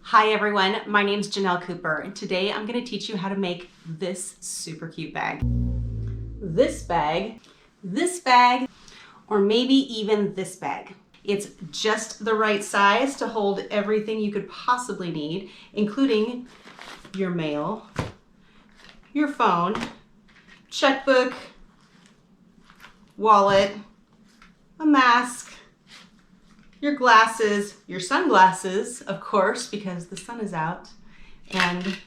Hi everyone, my name's Ginell Cooper, and today I'm going to teach you how to make this super cute bag. This bag, or maybe even this bag. It's just the right size to hold everything you could possibly need, including your mail, your phone, checkbook, wallet, a mask, your glasses, your sunglasses, of course, because the sun is out, and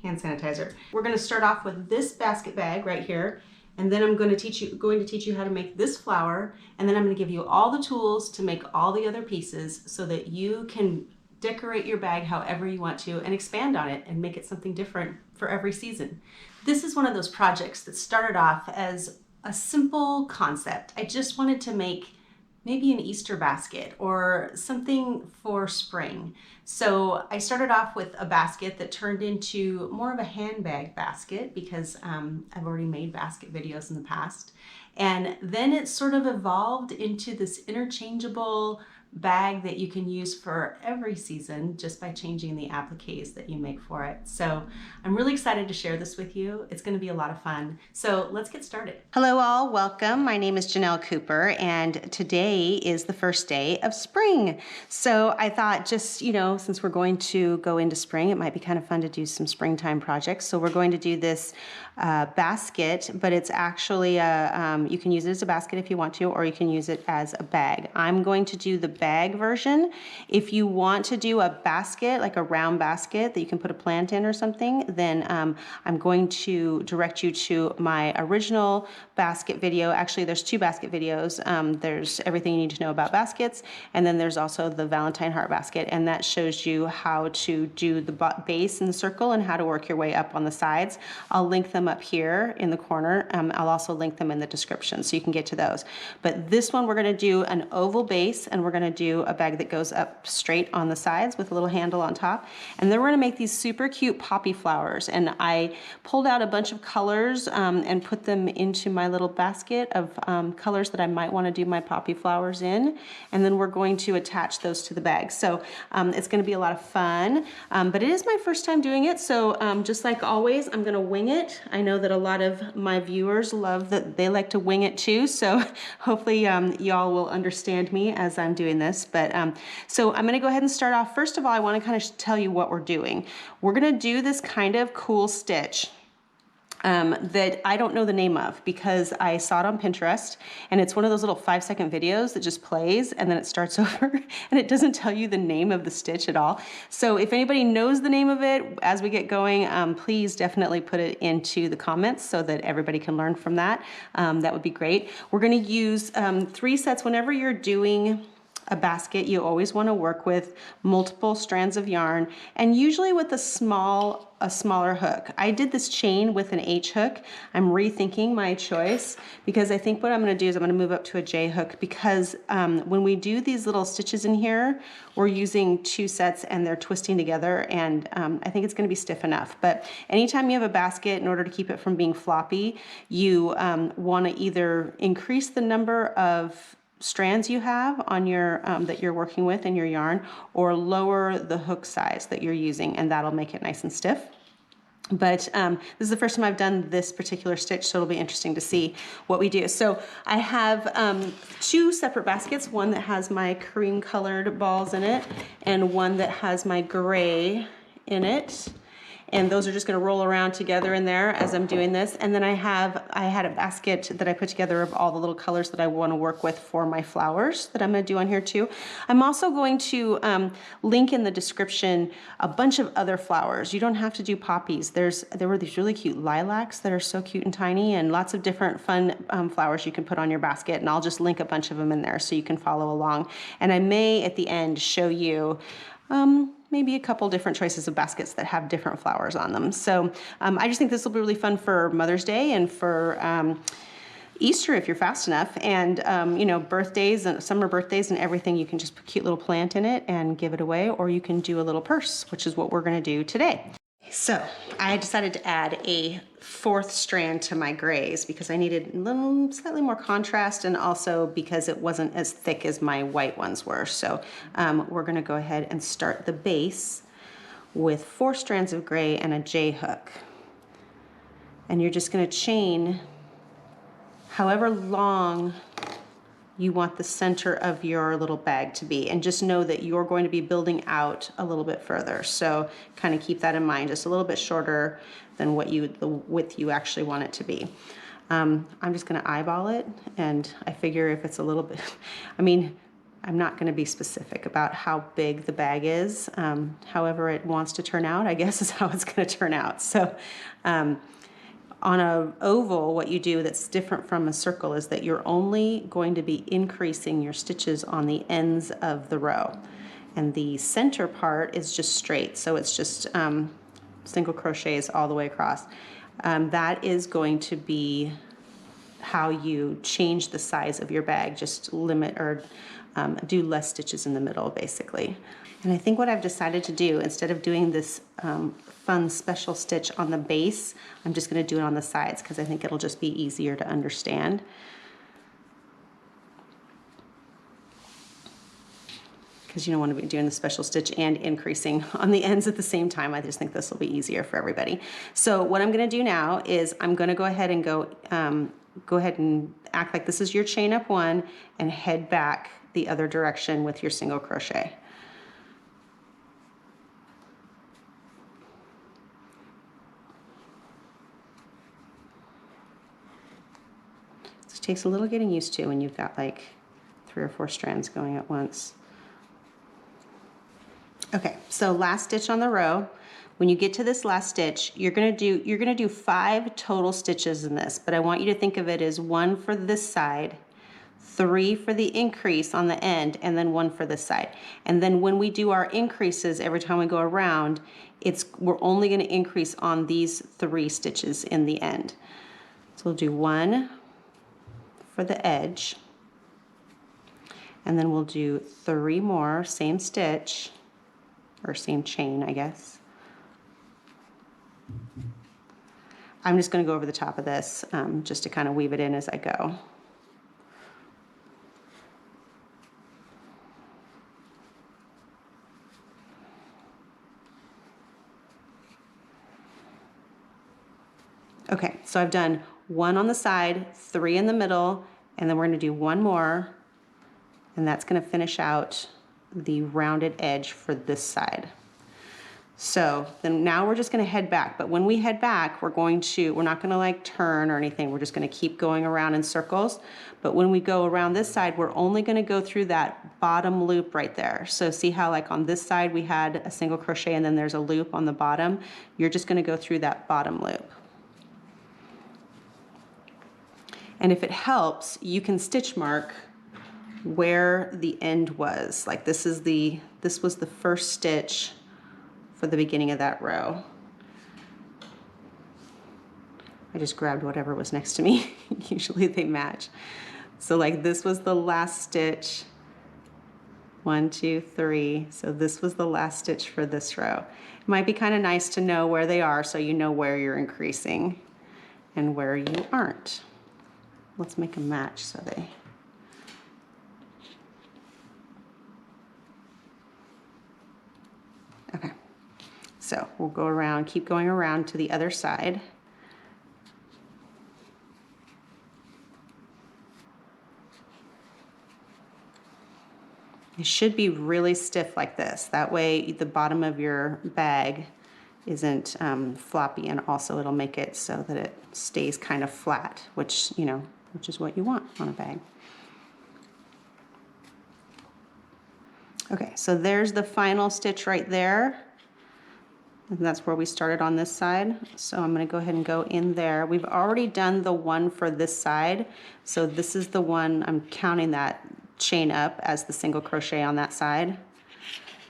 hand sanitizer. We're going to start off with this basket bag right here, and then I'm going to teach you how to make this flower, and then I'm going to give you all the tools to make all the other pieces so that you can decorate your bag however you want to and expand on it and make it something different for every season. This is one of those projects that started off as a simple concept. I just wanted to make maybe an Easter basket or something for spring. So I started off with a basket that turned into more of a handbag basket because I've already made basket videos in the past. And then it sort of evolved into this interchangeable bag that you can use for every season just by changing the appliques that you make for it. So I'm really excited to share this with you. It's going to be a lot of fun. So let's get started. Hello all, welcome. My name is Ginell Cooper, and today is the first day of spring. So I thought just, since we're going to go into spring, it might be kind of fun to do some springtime projects. So we're going to do this basket, but it's actually you can use it as a basket if you want to, or you can use it as a bag. I'm going to do the bag version. If you want to do a basket, like a round basket that you can put a plant in or something, then I'm going to direct you to my original basket video. Actually, there's two basket videos. There's everything you need to know about baskets, and then there's also the Valentine heart basket, and that shows you how to do the base in the circle and how to work your way up on the sides. I'll link them up here in the corner. I'll also link them in the description so you can get to those. But this one, we're going to do an oval base, and we're going to do a bag that goes up straight on the sides with a little handle on top. And then we're going to make these super cute poppy flowers. And I pulled out a bunch of colors and put them into my little basket of colors that I might want to do my poppy flowers in. And then we're going to attach those to the bag. So it's going to be a lot of fun. But it is my first time doing it. So just like always, I'm going to wing it. I know that a lot of my viewers love that they like to wing it too. So hopefully y'all will understand me as I'm doing this. But so I'm going to go ahead and start off. First of all, I want to kind of tell you what we're doing. We're going to do this kind of cool stitch that I don't know the name of because I saw it on Pinterest, and it's one of those little 5-second videos that just plays and then it starts over and it doesn't tell you the name of the stitch at all. So if anybody knows the name of it as we get going, please definitely put it into the comments so that everybody can learn from that. That would be great. We're going to use 3 sets. Whenever you're doing a basket, you always want to work with multiple strands of yarn, and usually with a smaller hook. I did this chain with an H hook. I'm rethinking my choice because I think what I'm going to do is I'm going to move up to a J hook because when we do these little stitches in here, we're using 2 sets and they're twisting together, and I think it's going to be stiff enough. But anytime you have a basket, in order to keep it from being floppy, you want to either increase the number of strands you have on your that you're working with in your yarn, or lower the hook size that you're using, and that'll make it nice and stiff. But this is the first time I've done this particular stitch, so it'll be interesting to see what we do. So I have 2 separate baskets, one that has my cream colored balls in it and one that has my gray in it. And those are just going to roll around together in there as I'm doing this. And then I had a basket that I put together of all the little colors that I want to work with for my flowers that I'm going to do on here too. I'm also going to link in the description a bunch of other flowers. You don't have to do poppies. There were these really cute lilacs that are so cute and tiny, and lots of different fun flowers you can put on your basket. And I'll just link a bunch of them in there so you can follow along. And I may at the end show you maybe a couple different choices of baskets that have different flowers on them. So I just think this will be really fun for Mother's Day and for Easter if you're fast enough, and birthdays and summer birthdays and everything. You can just put a cute little plant in it and give it away, or you can do a little purse, which is what we're going to do today. So I decided to add a 4th strand to my grays because I needed a little slightly more contrast, and also because it wasn't as thick as my white ones were. So we're going to go ahead and start the base with 4 strands of gray and a J hook. And you're just going to chain however long you want the center of your little bag to be, and just know that you're going to be building out a little bit further. So kind of keep that in mind, just a little bit shorter than what the width you actually want it to be. I'm just going to eyeball it, and I figure if it's a little bit, I mean, I'm not going to be specific about how big the bag is. However it wants to turn out, I guess, is how it's going to turn out. So on an oval, what you do that's different from a circle is that you're only going to be increasing your stitches on the ends of the row. And the center part is just straight, so it's just single crochets all the way across. That is going to be how you change the size of your bag, just limit or do less stitches in the middle, basically. And I think what I've decided to do, instead of doing this fun special stitch on the base, I'm just going to do it on the sides because I think it'll just be easier to understand. Because you don't want to be doing the special stitch and increasing on the ends at the same time. I just think this will be easier for everybody. So what I'm going to do now is I'm going to go ahead and go ahead and act like this is your chain up 1 and head back the other direction with your single crochet. It takes a little getting used to when you've got like 3 or 4 strands going at once. Okay, so last stitch on the row. When you get to this last stitch, you're gonna do 5 total stitches in this, but I want you to think of it as 1 for this side, 3 for the increase on the end, and then 1 for this side. And then when we do our increases every time we go around, we're only gonna increase on these 3 stitches in the end. So we'll do 1 for the edge, and then we'll do 3 more, same stitch, or same chain, I guess. I'm just going to go over the top of this just to kind of weave it in as I go. Okay, so I've done 1 on the side, 3 in the middle, and then we're going to do 1 more, and that's going to finish out the rounded edge for this side. So then now we're just going to head back, but when we head back, we're not going to like turn or anything. We're just going to keep going around in circles. But when we go around this side, we're only going to go through that bottom loop right there. So see how like on this side we had a single crochet and then there's a loop on the bottom? You're just going to go through that bottom loop. And if it helps, you can stitch mark where the end was. Like this was the first stitch for the beginning of that row. I just grabbed whatever was next to me. Usually they match. So like this was the last stitch. 1, 2, 3. So this was the last stitch for this row. It might be kind of nice to know where they are so you know where you're increasing and where you aren't. Let's make a match so they... Okay, so we'll go around, keep going around to the other side. It should be really stiff like this. That way the bottom of your bag isn't floppy, and also it'll make it so that it stays kind of flat, which is what you want on a bag. Okay, so there's the final stitch right there. And that's where we started on this side. So I'm going to go ahead and go in there. We've already done the 1 for this side. So this is the one, I'm counting that chain up as the single crochet on that side.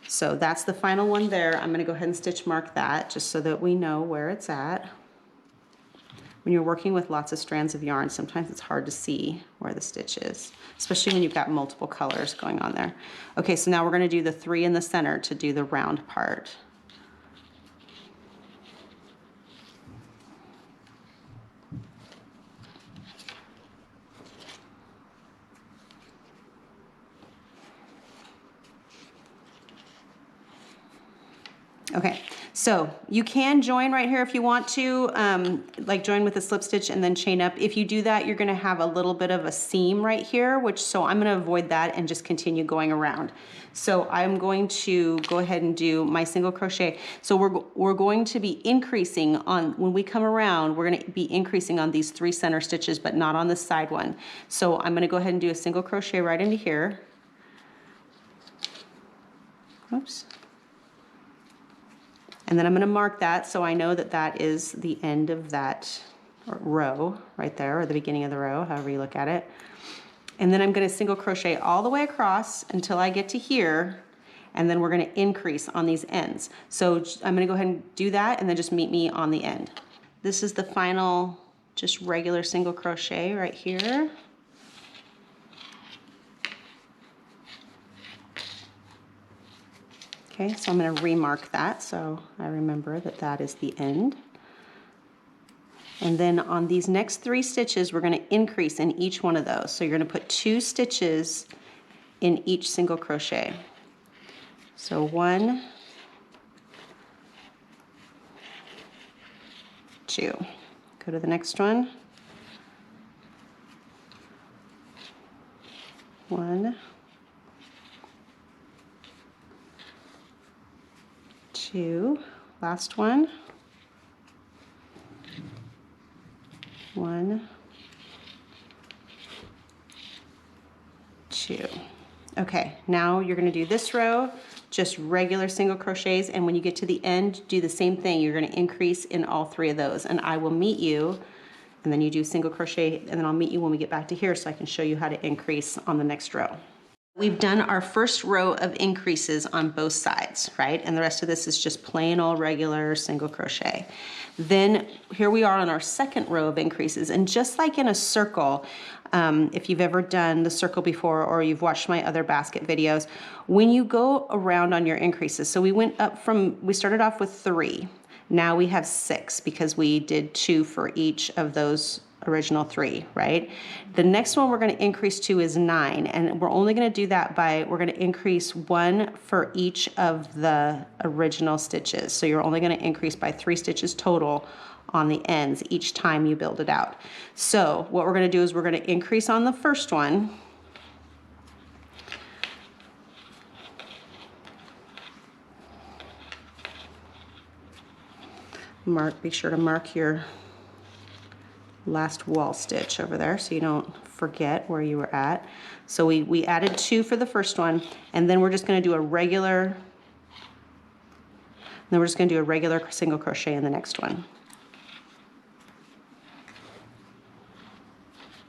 So that's the final one there. I'm going to go ahead and stitch mark that just so that we know where it's at. When you're working with lots of strands of yarn, sometimes it's hard to see where the stitch is, especially when you've got multiple colors going on there. Okay, so now we're going to do the 3 in the center to do the round part. Okay, So you can join right here if you want to, like join with a slip stitch and then chain up. If you do that, you're gonna have a little bit of a seam right here, so I'm gonna avoid that and just continue going around. So I'm going to go ahead and do my single crochet. So we're going to be increasing on, when we come around, we're gonna be increasing on these 3 center stitches, but not on the side one. So I'm gonna go ahead and do a single crochet right into here. Oops. And then I'm going to mark that so I know that that is the end of that row right there, or the beginning of the row, however you look at it. And then I'm going to single crochet all the way across until I get to here, and then we're going to increase on these ends. So I'm going to go ahead and do that, and then just meet me on the end. This is the final just regular single crochet right here. Okay, so I'm going to remark that so I remember that that is the end. And then on these next 3 stitches, we're going to increase in each one of those. So you're going to put 2 stitches in each single crochet. So 1, 2. Go to the next one. 1, 2, last one. 1, 2. Okay, now you're going to do this row, just regular single crochets, and when you get to the end, do the same thing. You're going to increase in all 3 of those, and I will meet you, and then you do single crochet, and then I'll meet you when we get back to here so I can show you how to increase on the next row. We've done our first row of increases on both sides, right? And the rest of this is just plain old regular single crochet. Then here we are on our second row of increases, and just like in a circle, if you've ever done the circle before or you've watched my other basket videos, when you go around on your increases, so we started off with 3, now we have 6 because we did 2 for each of those original 3, right? The next one we're going to increase to is 9, and we're only going to do that we're going to increase 1 for each of the original stitches. So you're only going to increase by 3 stitches total on the ends each time you build it out. So what we're going to do is we're going to increase on the first one. Be sure to mark your last wall stitch over there so you don't forget where you were at. So we added 2 for the first one, and then we're just going to do a regular single crochet in the next one.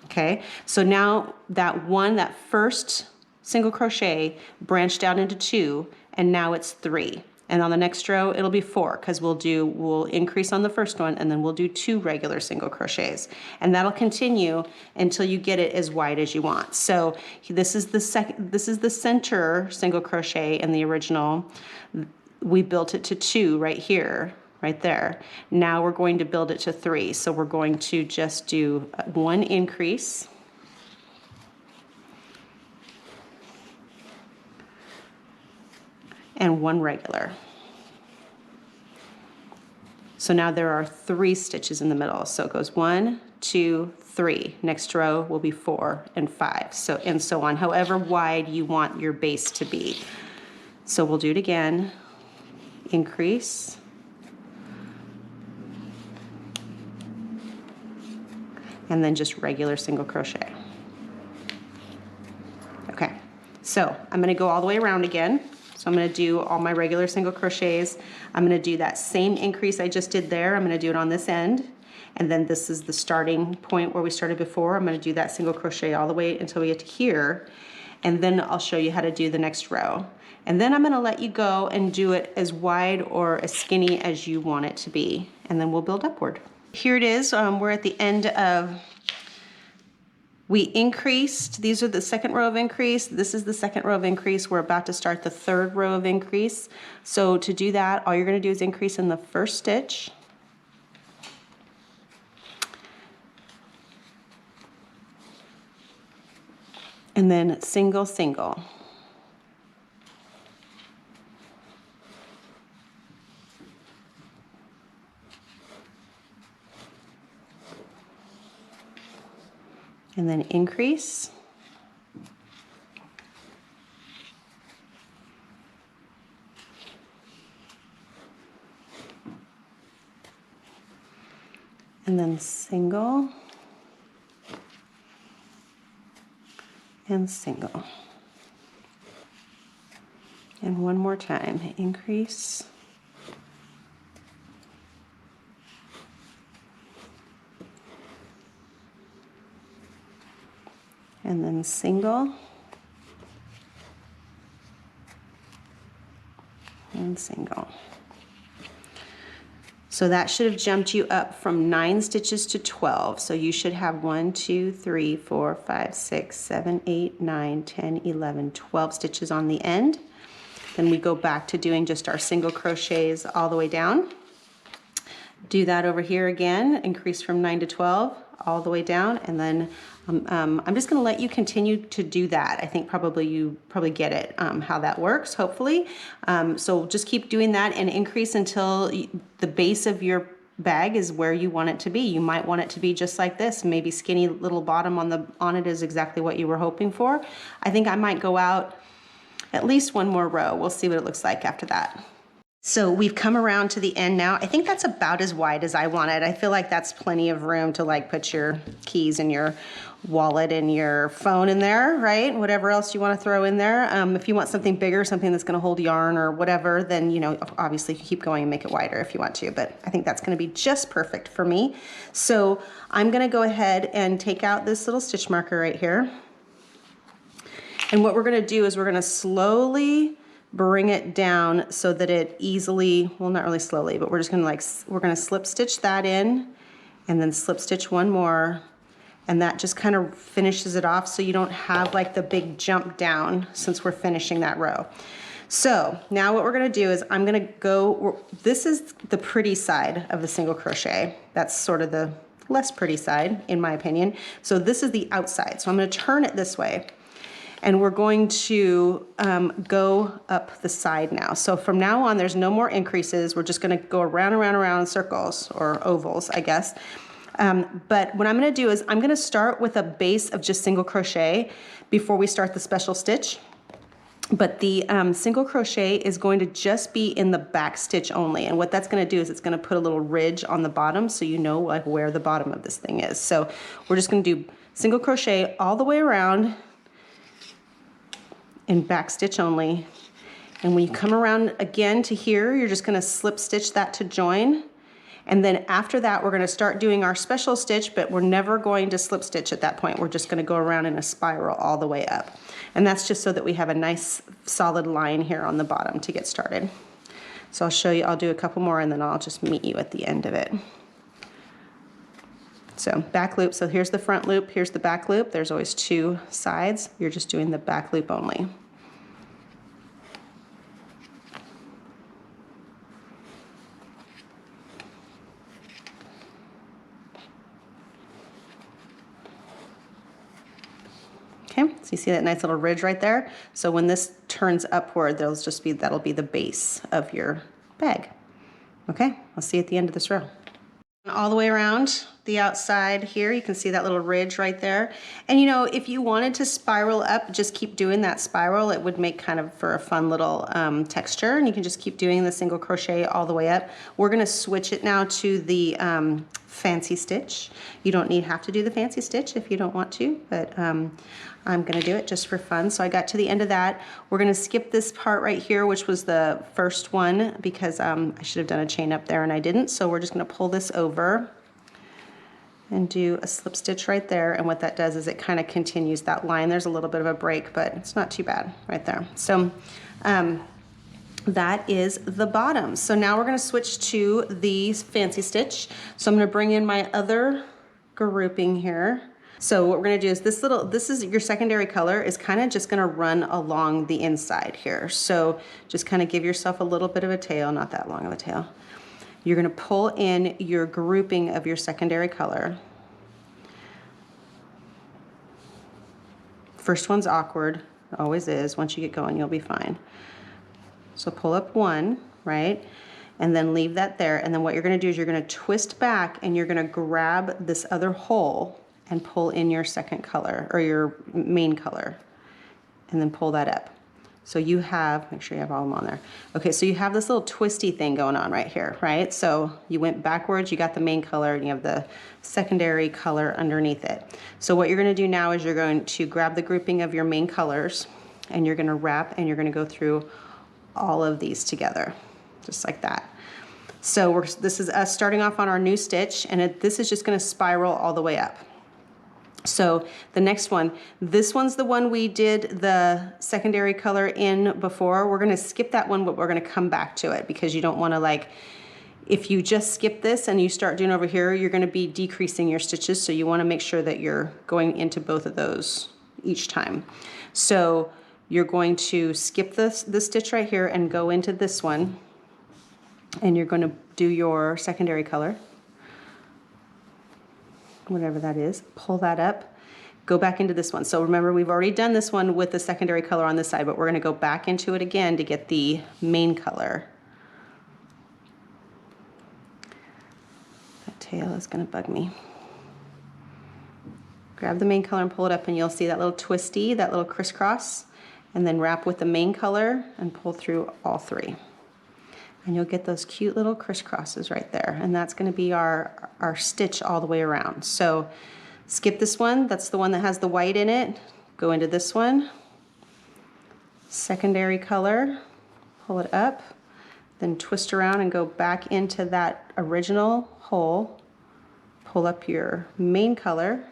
Okay, so now that first single crochet branched out into 2, and now it's 3. And on the next row, it'll be 4 because we'll increase on the first one, and then we'll do 2 regular single crochets. And that'll continue until you get it as wide as you want. So this is the center single crochet in the original. We built it to 2 right here, right there. Now we're going to build it to 3. So we're going to just do 1 increase. And 1 regular. So now there are 3 stitches in the middle. So it goes 1, 2, 3. Next row will be 4 and 5. And so on, however wide you want your base to be. So we'll do it again. Increase. And then just regular single crochet. Okay, so I'm going to go all the way around again. So I'm going to do all my regular single crochets. I'm going to do that same increase I just did there. I'm going to do it on this end. And then this is the starting point where we started before. I'm going to do that single crochet all the way until we get to here. And then I'll show you how to do the next row. And then I'm going to let you go and do it as wide or as skinny as you want it to be. And then we'll build upward. Here it is. We're at the end of... We increased, these are the second row of increase, this is the second row of increase, we're about to start the third row of increase. So to do that, all you're going to do is increase in the first stitch. And then single, single. and then increase. And then single and single. And one more time, increase. And then single and single. So that should have jumped you up from 9 stitches to 12. So you should have 1, 2, 3, 4, 5, 6, 7, 8, 9, 10, 11, 12 stitches on the end. Then we go back to doing just our single crochets all the way down. Do that over here again, increase from 9 to 12 all the way down, and then I'm just going to let you continue to do that. I think you probably get it, how that works, hopefully. So just keep doing that and increase until the base of your bag is where you want it to be. You might want it to be just like this, maybe skinny little bottom on it is exactly what you were hoping for. I think I might go out at least one more row. We'll see what it looks like after that. So we've come around to the end now. I think that's about as wide as I wanted. I feel like that's plenty of room to like put your keys and your wallet and your phone in there, right? Whatever else you want to throw in there. If you want something bigger, something that's going to hold yarn or whatever, then, you know, obviously you keep going and make it wider if you want to, but I think that's going to be just perfect for me. So I'm going to go ahead and take out this little stitch marker right here. And what we're going to do is we're going to slowly bring it down so that it easily, well, not really slowly, but we're just gonna we're gonna slip stitch that in and then slip stitch one more, and that just kind of finishes it off so you don't have like the big jump down since we're finishing that row. So now what we're gonna do is I'm gonna go, this is the pretty side of the single crochet. That's sort of the less pretty side in my opinion. So this is the outside. So I'm gonna turn it this way. And we're going to go up the side now. So from now on, there's no more increases. We're just gonna go around, around, around in circles, or ovals, I guess. But what I'm gonna do is I'm gonna start with a base of just single crochet before we start the special stitch. But the single crochet is going to just be in the back stitch only. And what that's gonna do is it's gonna put a little ridge on the bottom so you know like where the bottom of this thing is. So we're just gonna do single crochet all the way around in back stitch only. And when you come around again to here, you're just gonna slip stitch that to join. And then after that, we're gonna start doing our special stitch, but we're never going to slip stitch at that point. We're just gonna go around in a spiral all the way up. And that's just so that we have a nice solid line here on the bottom to get started. So I'll show you, I'll do a couple more and then I'll just meet you at the end of it. So back loop, so here's the front loop, here's the back loop. There's always two sides. You're just doing the back loop only. Okay, so you see that nice little ridge right there? So when this turns upward, that'll be the base of your bag. Okay, I'll see you at the end of this row. All the way around the outside here, you can see that little ridge right there. And you know, if you wanted to spiral up, just keep doing that spiral. It would make kind of for a fun little texture, and you can just keep doing the single crochet all the way up. We're gonna switch it now to the fancy stitch. You don't have to do the fancy stitch if you don't want to, but I'm gonna do it just for fun. So I got to the end of that. We're gonna skip this part right here, which was the first one, because I should have done a chain up there and I didn't. So we're just gonna pull this over and do a slip stitch right there. And what that does is it kind of continues that line. There's a little bit of a break, but it's not too bad right there. So that is the bottom. So now we're gonna switch to the fancy stitch. So I'm gonna bring in my other grouping here. So what we're gonna do is this is your secondary color is kind of just gonna run along the inside here. So just kind of give yourself a little bit of a tail, not that long of a tail. You're gonna pull in your grouping of your secondary color. First one's awkward, it always is. Once you get going, you'll be fine. So pull up one, right? And then leave that there. And then what you're gonna do is you're gonna twist back and you're gonna grab this other hole and pull in your second color or your main color, and then pull that up. So you have, make sure you have all of them on there. Okay, so you have this little twisty thing going on right here, right? So you went backwards, you got the main color, and you have the secondary color underneath it. So what you're gonna do now is you're going to grab the grouping of your main colors, and you're gonna wrap, and you're gonna go through all of these together, just like that. So this is us starting off on our new stitch, and this is just gonna spiral all the way up. So the next one, this one's the one we did the secondary color in before. We're gonna skip that one, but we're gonna come back to it because you don't wanna, like, if you just skip this and you start doing over here, you're gonna be decreasing your stitches. So you wanna make sure that you're going into both of those each time. So you're going to skip this stitch right here and go into this one, and you're gonna do your secondary color, whatever that is, pull that up, go back into this one. So remember, we've already done this one with the secondary color on this side, but we're gonna go back into it again to get the main color. That tail is gonna bug me. Grab the main color and pull it up, and you'll see that little twisty, that little crisscross, and then wrap with the main color and pull through all three. And you'll get those cute little crisscrosses right there. And that's gonna be our stitch all the way around. So skip this one, that's the one that has the white in it. Go into this one, secondary color, pull it up, then twist around and go back into that original hole, pull up your main color.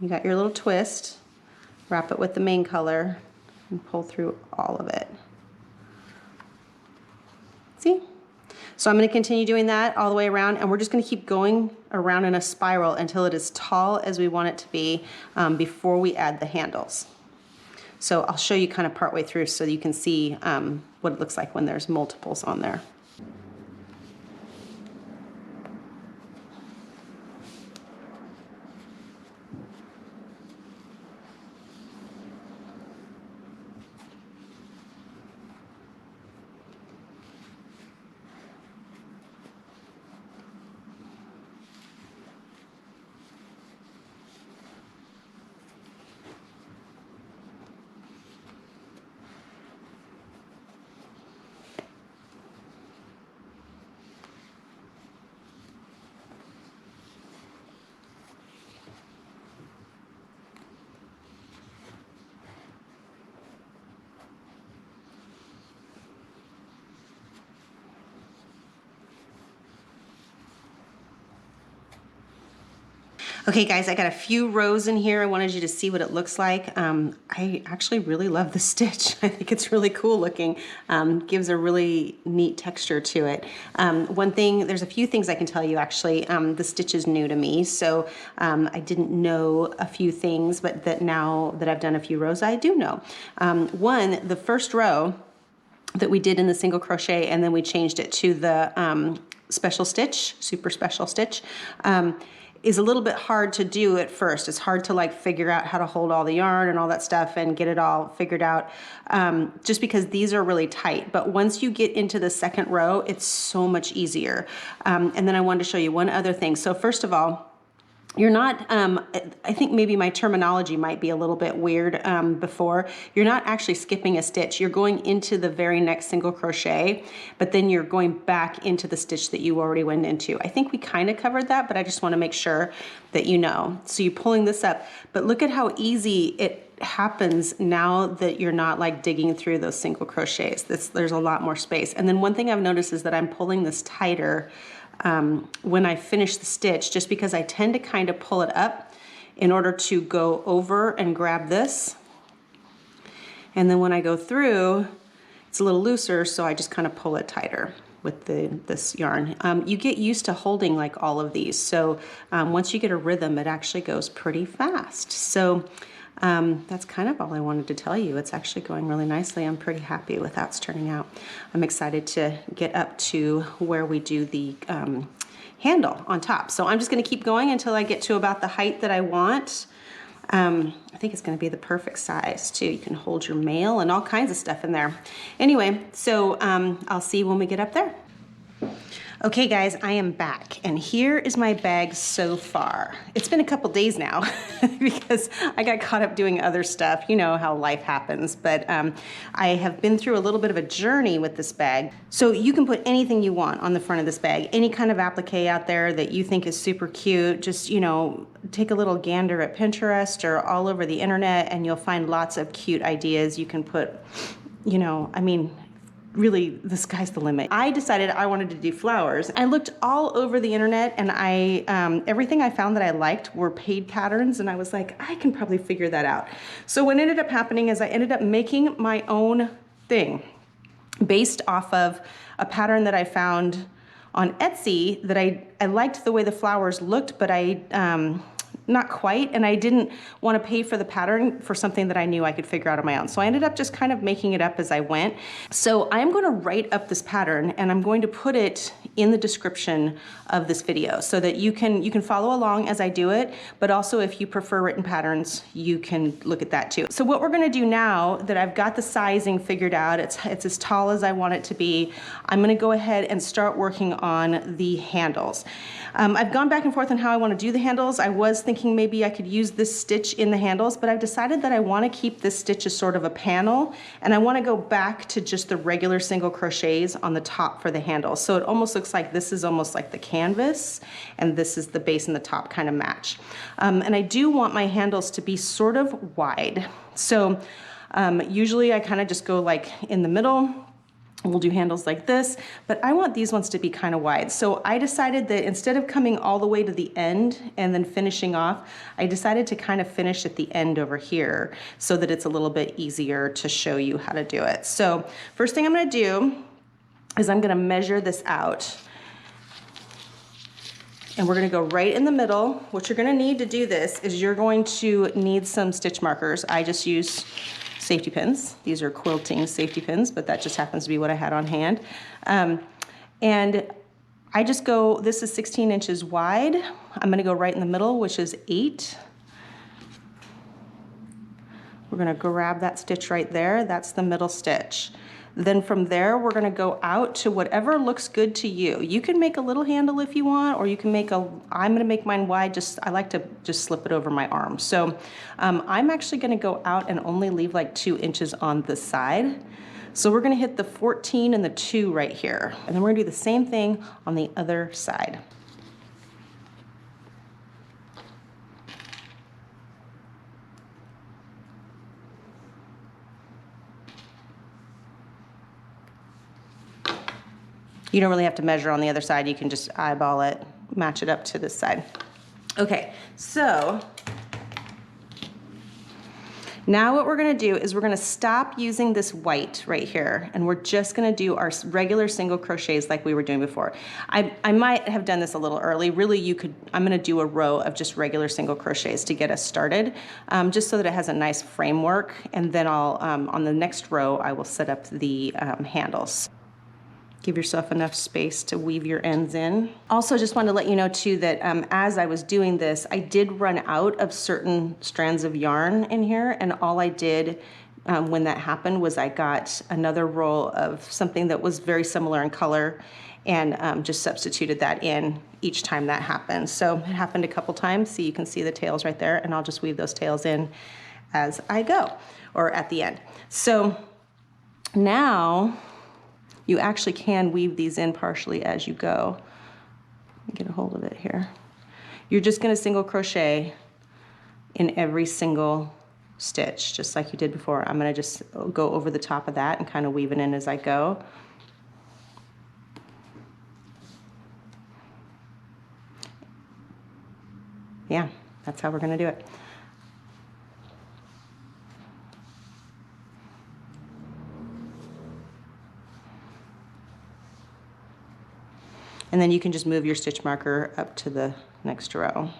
You got your little twist, wrap it with the main color, and pull through all of it. See? So I'm going to continue doing that all the way around, and we're just going to keep going around in a spiral until it is tall as we want it to be before we add the handles. So I'll show you kind of partway through so you can see what it looks like when there's multiples on there. Okay guys, I got a few rows in here. I wanted you to see what it looks like. I actually really love the stitch. I think it's really cool looking. Gives a really neat texture to it. One thing, there's a few things I can tell you actually. The stitch is new to me, so I didn't know a few things, but that now that I've done a few rows, I do know. One, the first row that we did in the single crochet, and then we changed it to the special stitch, super special stitch, is a little bit hard to do at first. It's hard to like figure out how to hold all the yarn and all that stuff and get it all figured out, just because these are really tight. But once you get into the second row, it's so much easier. And then I wanted to show you one other thing. So first of all, you're not, I think maybe my terminology might be a little bit weird before. You're not actually skipping a stitch. You're going into the very next single crochet, but then you're going back into the stitch that you already went into. I think we kind of covered that, but I just want to make sure that you know. So you're pulling this up, but look at how easy it happens now that you're not like digging through those single crochets. There's a lot more space. And then one thing I've noticed is that I'm pulling this tighter when I finish the stitch, just because I tend to kind of pull it up in order to go over and grab this. And then when I go through, it's a little looser, so I just kind of pull it tighter with this yarn. You get used to holding like all of these. So once you get a rhythm, it actually goes pretty fast. So that's kind of all I wanted to tell you. It's actually going really nicely. I'm pretty happy with how it's turning out. I'm excited to get up to where we do the handle on top. So I'm just going to keep going until I get to about the height that I want. I think it's going to be the perfect size too. You can hold your mail and all kinds of stuff in there. Anyway, so I'll see you when we get up there. Okay guys, I am back and here is my bag so far. It's been a couple days now because I got caught up doing other stuff. You know how life happens, but I have been through a little bit of a journey with this bag. So you can put anything you want on the front of this bag, any kind of applique out there that you think is super cute. Just, you know, take a little gander at Pinterest or all over the internet and you'll find lots of cute ideas. You can put, you know, I mean, really, the sky's the limit. I decided I wanted to do flowers. I looked all over the internet and everything I found that I liked were paid patterns and I was like, I can probably figure that out. So what ended up happening is I ended up making my own thing based off of a pattern that I found on Etsy that I liked the way the flowers looked, but not quite, and I didn't want to pay for the pattern for something that I knew I could figure out on my own. So I ended up just kind of making it up as I went. So I'm going to write up this pattern and I'm going to put it in the description of this video so that you can follow along as I do it, but also if you prefer written patterns, you can look at that too. So what we're going to do now that I've got the sizing figured out, it's as tall as I want it to be, I'm going to go ahead and start working on the handles. I've gone back and forth on how I want to do the handles. I was thinking maybe I could use this stitch in the handles, but I've decided that I want to keep this stitch as sort of a panel, and I want to go back to just the regular single crochets on the top for the handles. So it almost looks like this is almost like the canvas, and this is the base and the top kind of match. And I do want my handles to be sort of wide. So usually I kind of just go like in the middle. We'll do handles like this, but I want these ones to be kind of wide. So I decided that instead of coming all the way to the end and then finishing off, I decided to kind of finish at the end over here so that it's a little bit easier to show you how to do it. So first thing I'm gonna do is I'm gonna measure this out. And we're gonna go right in the middle. What you're gonna need to do this is you're going to need some stitch markers. I just use safety pins. These are quilting safety pins, but that just happens to be what I had on hand. And I just go, this is 16 inches wide. I'm gonna go right in the middle, which is 8. We're gonna grab that stitch right there. That's the middle stitch. Then from there, we're gonna go out to whatever looks good to you. You can make a little handle if you want, or you can make I'm gonna make mine wide, I like to just slip it over my arm. So I'm actually gonna go out and only leave like 2 inches on the side. So we're gonna hit the 14 and the 2 right here. And then we're gonna do the same thing on the other side. You don't really have to measure on the other side. You can just eyeball it, match it up to this side. Okay, so now what we're gonna do is we're gonna stop using this white right here, and we're just gonna do our regular single crochets like we were doing before. I might have done this a little early. Really, I'm gonna do a row of just regular single crochets to get us started, just so that it has a nice framework, and then on the next row, I will set up the handles. Give yourself enough space to weave your ends in. Also, just wanted to let you know too that as I was doing this, I did run out of certain strands of yarn in here, and all I did when that happened was I got another roll of something that was very similar in color and just substituted that in each time that happened. So it happened a couple times, so you can see the tails right there, and I'll just weave those tails in as I go, or at the end. So now, you actually can weave these in partially as you go. Let me get a hold of it here. You're just gonna single crochet in every single stitch, just like you did before. I'm gonna just go over the top of that and kind of weave it in as I go. Yeah, that's how we're gonna do it. And then you can just move your stitch marker up to the next row.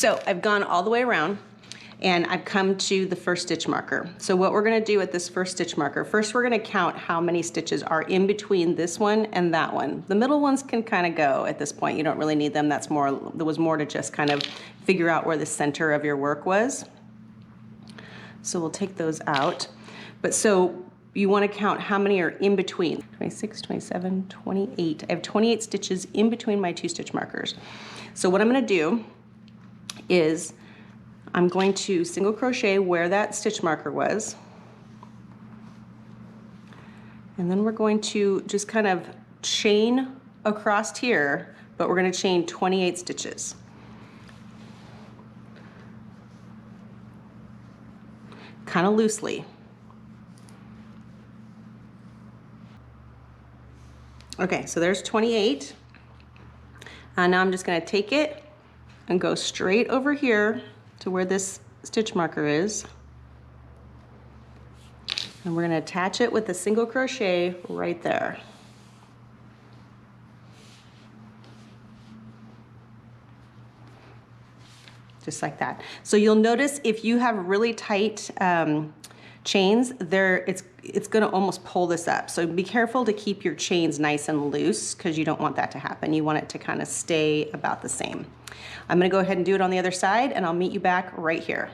So I've gone all the way around and I've come to the first stitch marker. So what we're gonna do at this first stitch marker, first we're gonna count how many stitches are in between this one and that one. The middle ones can kind of go at this point. You don't really need them. There was more to just kind of figure out where the center of your work was. So we'll take those out. But so you wanna count how many are in between. 26, 27, 28. I have 28 stitches in between my 2 stitch markers. So what I'm gonna do is I'm going to single crochet where that stitch marker was. And then we're going to just kind of chain across here, but we're gonna chain 28 stitches. Kind of loosely. Okay, so there's 28. And now I'm just gonna take it and go straight over here to where this stitch marker is. And we're gonna attach it with a single crochet right there. Just like that. So you'll notice if you have really tight chains, it's gonna almost pull this up. So be careful to keep your chains nice and loose because you don't want that to happen. You want it to kind of stay about the same. I'm gonna go ahead and do it on the other side and I'll meet you back right here.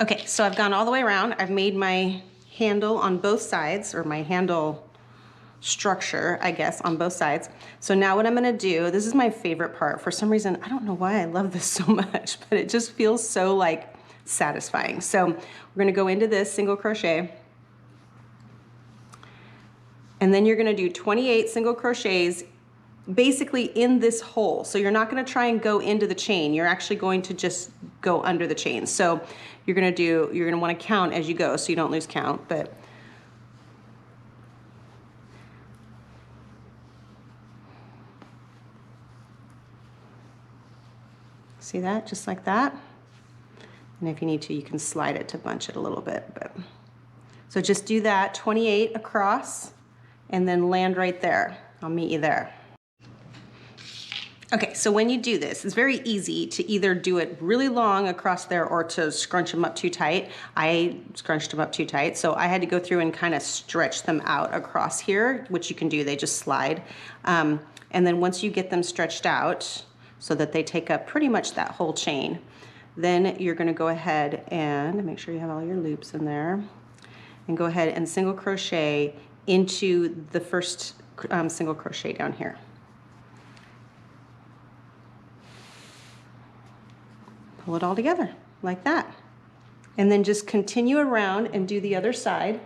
Okay, so I've gone all the way around. I've made my handle on both sides, or my handle structure, I guess, on both sides. So now what I'm gonna do, this is my favorite part. For some reason, I don't know why I love this so much, but it just feels so like satisfying. So we're gonna go into this single crochet, and then you're gonna do 28 single crochets basically in this hole. So you're not gonna try and go into the chain. You're actually going to just go under the chain. So you're gonna wanna count as you go so you don't lose count, but see that, just like that. And if you need to, you can slide it to bunch it a little bit. But so just do that, 28 across, and then land right there. I'll meet you there. Okay, so when you do this, it's very easy to either do it really long across there or to scrunch them up too tight. I scrunched them up too tight, so I had to go through and kind of stretch them out across here, which you can do, they just slide. And then once you get them stretched out so that they take up pretty much that whole chain, then you're gonna go ahead and make sure you have all your loops in there, and go ahead and single crochet into the first single crochet down here. Pull it all together like that. And then just continue around and do the other side.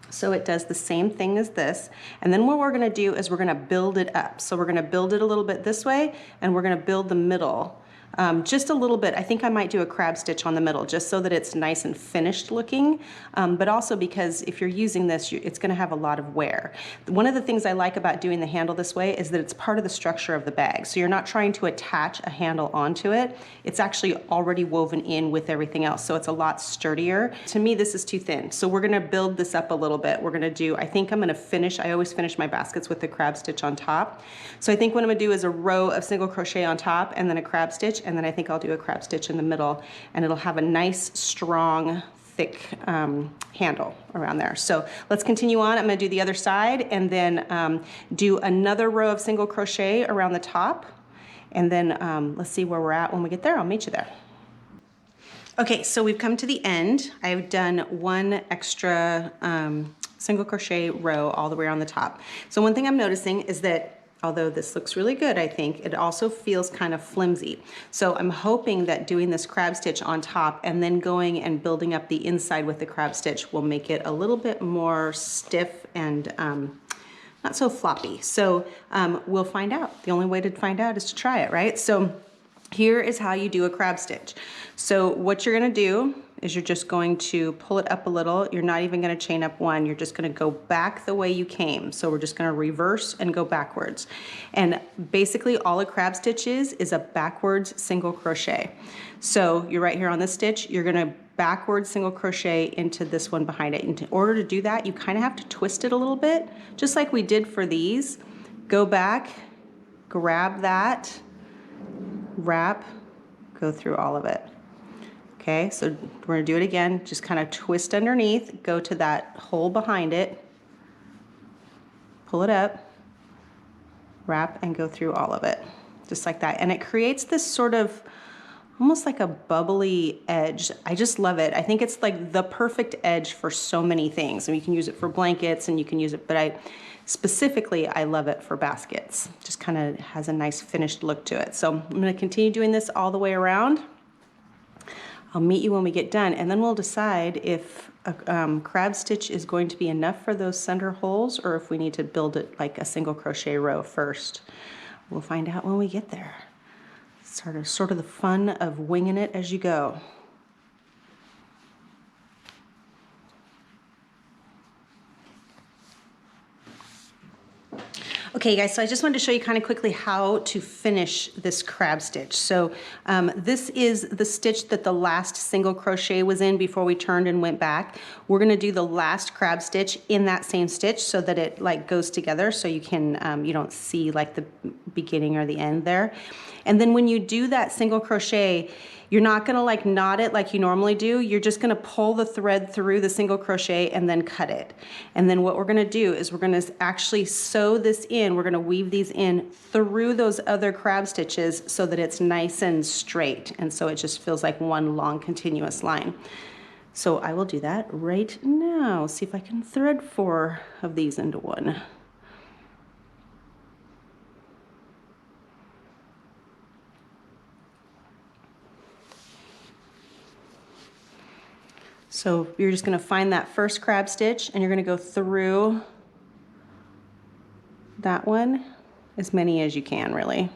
So it does the same thing as this. And then what we're gonna do is we're gonna build it up. So we're gonna build it a little bit this way, and we're gonna build the middle just a little bit. I think I might do a crab stitch on the middle just so that it's nice and finished looking, but also because if you're using this, it's gonna have a lot of wear. One of the things I like about doing the handle this way is that it's part of the structure of the bag. So you're not trying to attach a handle onto it. It's actually already woven in with everything else. So it's a lot sturdier. To me, this is too thin. So we're gonna build this up a little bit. We're gonna do, I think I'm gonna finish, I always finish my baskets with the crab stitch on top. So I think what I'm gonna do is a row of single crochet on top and then a crab stitch, and then I think I'll do a crab stitch in the middle, and it'll have a nice, strong, thick handle around there. So let's continue on. I'm gonna do the other side and then do another row of single crochet around the top, and then let's see where we're at when we get there. I'll meet you there. Okay, so we've come to the end. I've done one extra single crochet row all the way around the top. So one thing I'm noticing is that although this looks really good, I think, it also feels kind of flimsy. So I'm hoping that doing this crab stitch on top and then going and building up the inside with the crab stitch will make it a little bit more stiff and not so floppy. So we'll find out. The only way to find out is to try it, right? So here is how you do a crab stitch. So what you're gonna do is you're just going to pull it up a little. You're not even gonna chain up one. You're just gonna go back the way you came. So we're just gonna reverse and go backwards. And basically all a crab stitch is a backwards single crochet. So you're right here on this stitch, you're gonna backwards single crochet into this one behind it. And in order to do that, you kind of have to twist it a little bit, just like we did for these. Go back, grab that, wrap, go through all of it. Okay, so we're gonna do it again. Just kind of twist underneath, go to that hole behind it, pull it up, wrap, and go through all of it, just like that. And it creates this sort of almost like a bubbly edge. I just love it. I think it's like the perfect edge for so many things. And you can use it for blankets and you can use it, but I love it for baskets. Just kind of has a nice finished look to it. So I'm gonna continue doing this all the way around. I'll meet you when we get done, and then we'll decide if a crab stitch is going to be enough for those center holes or if we need to build it like a single crochet row first. We'll find out when we get there. Sort of the fun of winging it as you go. Okay guys, so I just wanted to show you kind of quickly how to finish this crab stitch. So this is the stitch that the last single crochet was in before we turned and went back. We're gonna do the last crab stitch in that same stitch so that it like goes together so you can, you don't see like the beginning or the end there. And then when you do that single crochet, you're not gonna like knot it like you normally do. You're just gonna pull the thread through the single crochet and then cut it. And then what we're gonna do is we're gonna actually sew this in. We're gonna weave these in through those other crab stitches so that it's nice and straight. And so it just feels like one long continuous line. So I will do that right now. See if I can thread 4 of these into one. So you're just gonna find that first crab stitch and you're gonna go through that one, as many as you can really.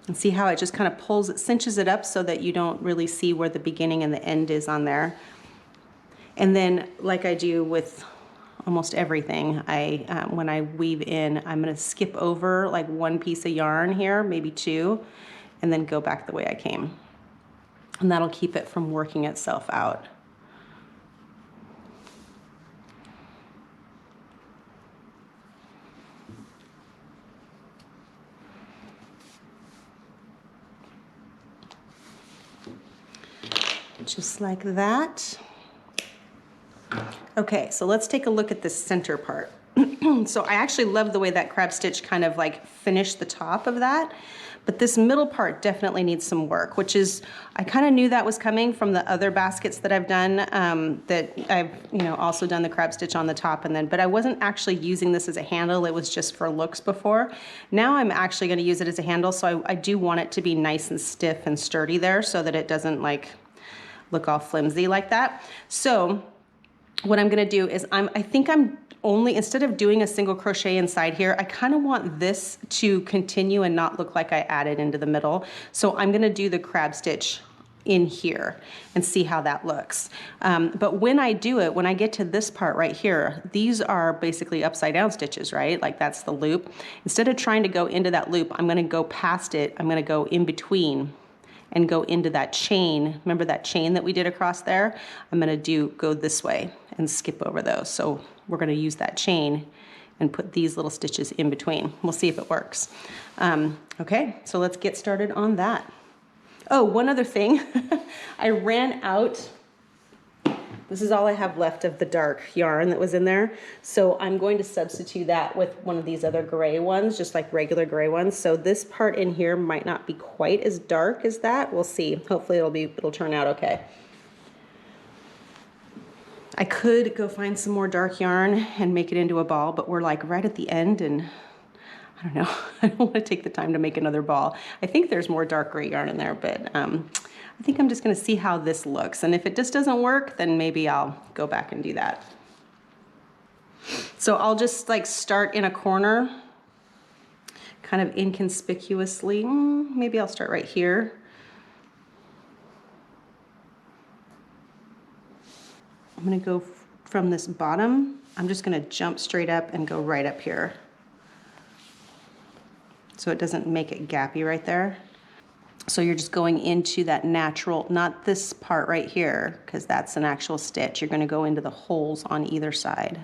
And see how it just kind of pulls, it cinches it up so that you don't really see where the beginning and the end is on there. And then like I do with almost everything, when I weave in, I'm gonna skip over like 1 piece of yarn here, maybe 2, and then go back the way I came. And that'll keep it from working itself out. Just like that. Okay, so let's take a look at the center part. So I actually love the way that crab stitch kind of like finished the top of that, but this middle part definitely needs some work, which is, I kind of knew that was coming from the other baskets that I've done, that I've, also done the crab stitch on the top and then, but I wasn't actually using this as a handle. It was just for looks before. Now I'm actually going to use it as a handle. So I do want it to be nice and stiff and sturdy there so that it doesn't like look all flimsy like that. So what I'm gonna do is I think I'm only, instead of doing a single crochet inside here, I kind of want this to continue and not look like I added into the middle. So I'm gonna do the crab stitch in here and see how that looks. But when I do it, when I get to this part right here, these are basically upside down stitches, right? Like that's the loop. Instead of trying to go into that loop, I'm gonna go past it. I'm gonna go in between and go into that chain. Remember that chain that we did across there? I'm gonna go this way and skip over those. So we're gonna use that chain and put these little stitches in between. We'll see if it works. Okay, so let's get started on that. Oh, one other thing. I ran out. This is all I have left of the dark yarn that was in there. So I'm going to substitute that with one of these other gray ones, just like regular gray ones. So this part in here might not be quite as dark as that. We'll see. Hopefully it'll turn out okay. I could go find some more dark yarn and make it into a ball, but we're like right at the end and I don't know. I don't want to take the time to make another ball. I think there's more dark gray yarn in there, but I think I'm just gonna see how this looks. And if it just doesn't work, then maybe I'll go back and do that. So I'll just like start in a corner, kind of inconspicuously. Maybe I'll start right here. I'm gonna go from this bottom. I'm just gonna jump straight up and go right up here. So it doesn't make it gappy right there. So you're just going into that natural, not this part right here, because that's an actual stitch. You're gonna go into the holes on either side.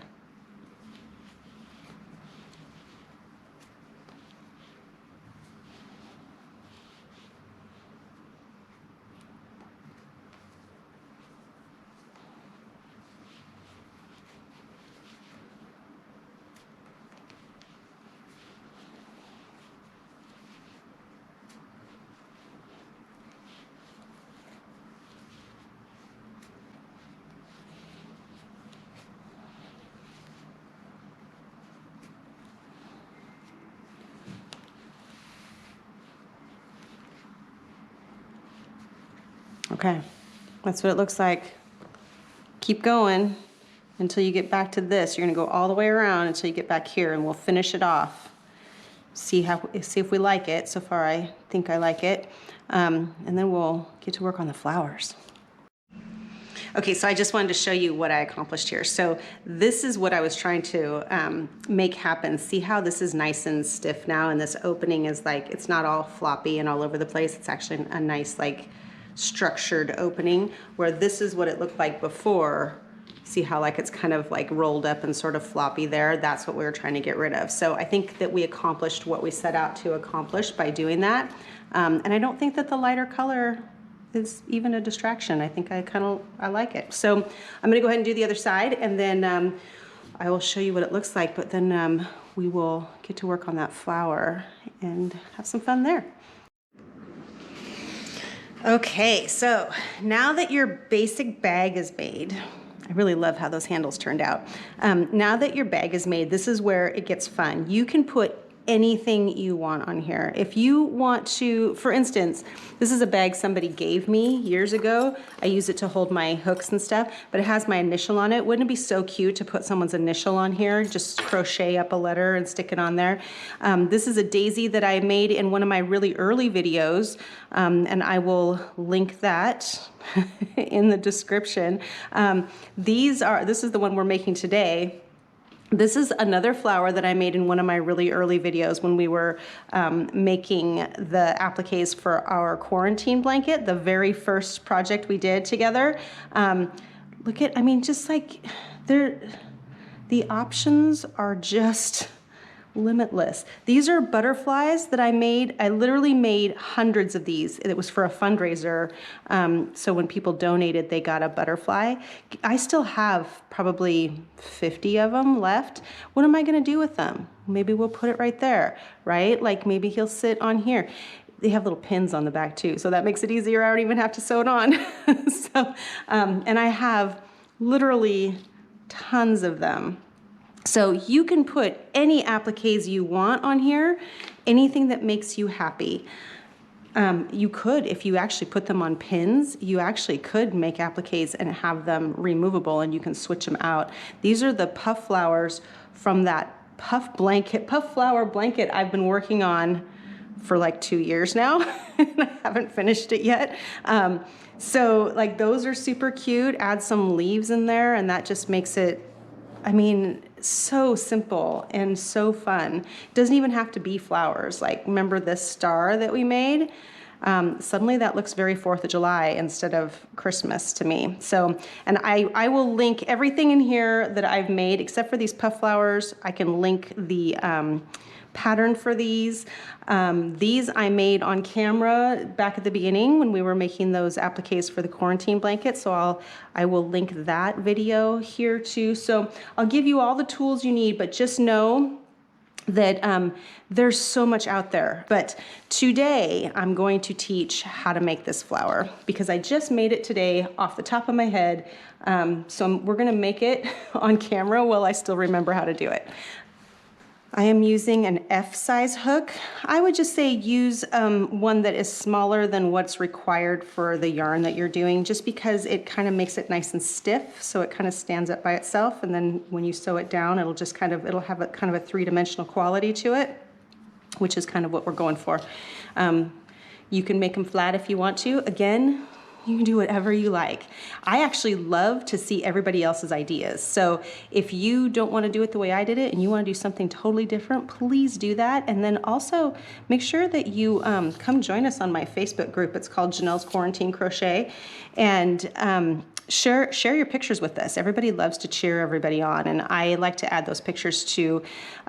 Okay, that's what it looks like. Keep going until you get back to this. You're gonna go all the way around until you get back here, and we'll finish it off. See if we like it. So far, I think I like it. And then we'll get to work on the flowers. Okay, so I just wanted to show you what I accomplished here. So this is what I was trying to make happen. See how this is nice and stiff now, and this opening is like, it's not all floppy and all over the place. It's actually a nice like structured opening, where this is what it looked like before. See how like it's kind of like rolled up and sort of floppy there? That's what we were trying to get rid of. So I think that we accomplished what we set out to accomplish by doing that. And I don't think that the lighter color is even a distraction. I think I like it. So I'm gonna go ahead and do the other side, and then I will show you what it looks like, but then we will get to work on that flower and have some fun there. Okay, so now that your basic bag is made, I really love how those handles turned out. Now that your bag is made, this is where it gets fun. You can put anything you want on here. If you want to, for instance, this is a bag somebody gave me years ago. I use it to hold my hooks and stuff, but it has my initial on it. Wouldn't it be so cute to put someone's initial on here? Just crochet up a letter and stick it on there. This is a daisy that I made in one of my really early videos, and I will link that in the description. This is the one we're making today. This is another flower that I made in one of my really early videos when we were making the appliques for our quarantine blanket, the very first project we did together. Look at, I mean, just like the options are just limitless. These are butterflies that I made. I literally made hundreds of these. It was for a fundraiser. So when people donated, they got a butterfly. I still have probably 50 of them left. What am I gonna do with them? Maybe we'll put it right there, right? Like maybe he'll sit on here. They have little pins on the back too, so that makes it easier. I don't even have to sew it on. And I have literally tons of them. So you can put any appliques you want on here, anything that makes you happy. You could, if you actually put them on pins, you actually could make appliques and have them removable, and you can switch them out. These are the puff flowers from that puff flower blanket I've been working on for like 2 years now, and I haven't finished it yet. So like those are super cute. Add some leaves in there, and that just makes it, I mean, so simple and so fun. It doesn't even have to be flowers. Like, remember this star that we made? Suddenly that looks very 4th of July instead of Christmas to me. So, and I will link everything in here that I've made, except for these puff flowers. I can link the pattern for these. These I made on camera back at the beginning when we were making those appliques for the quarantine blanket. So I will link that video here too. So I'll give you all the tools you need, but just know that there's so much out there. But today I'm going to teach how to make this flower because I just made it today off the top of my head. So we're gonna make it on camera while I still remember how to do it. I am using an F-size hook. I would just say use one that is smaller than what's required for the yarn that you're doing, just because it kind of makes it nice and stiff, so it kind of stands up by itself, and then when you sew it down, it'll have a kind of a three-dimensional quality to it, which is kind of what we're going for. You can make them flat if you want to. Again, you can do whatever you like. I actually love to see everybody else's ideas. So if you don't want to do it the way I did it and you want to do something totally different, please do that. And then also make sure that you come join us on my Facebook group. It's called Ginell's Quarantine Crochet. And share your pictures with us. Everybody loves to cheer everybody on, and I like to add those pictures to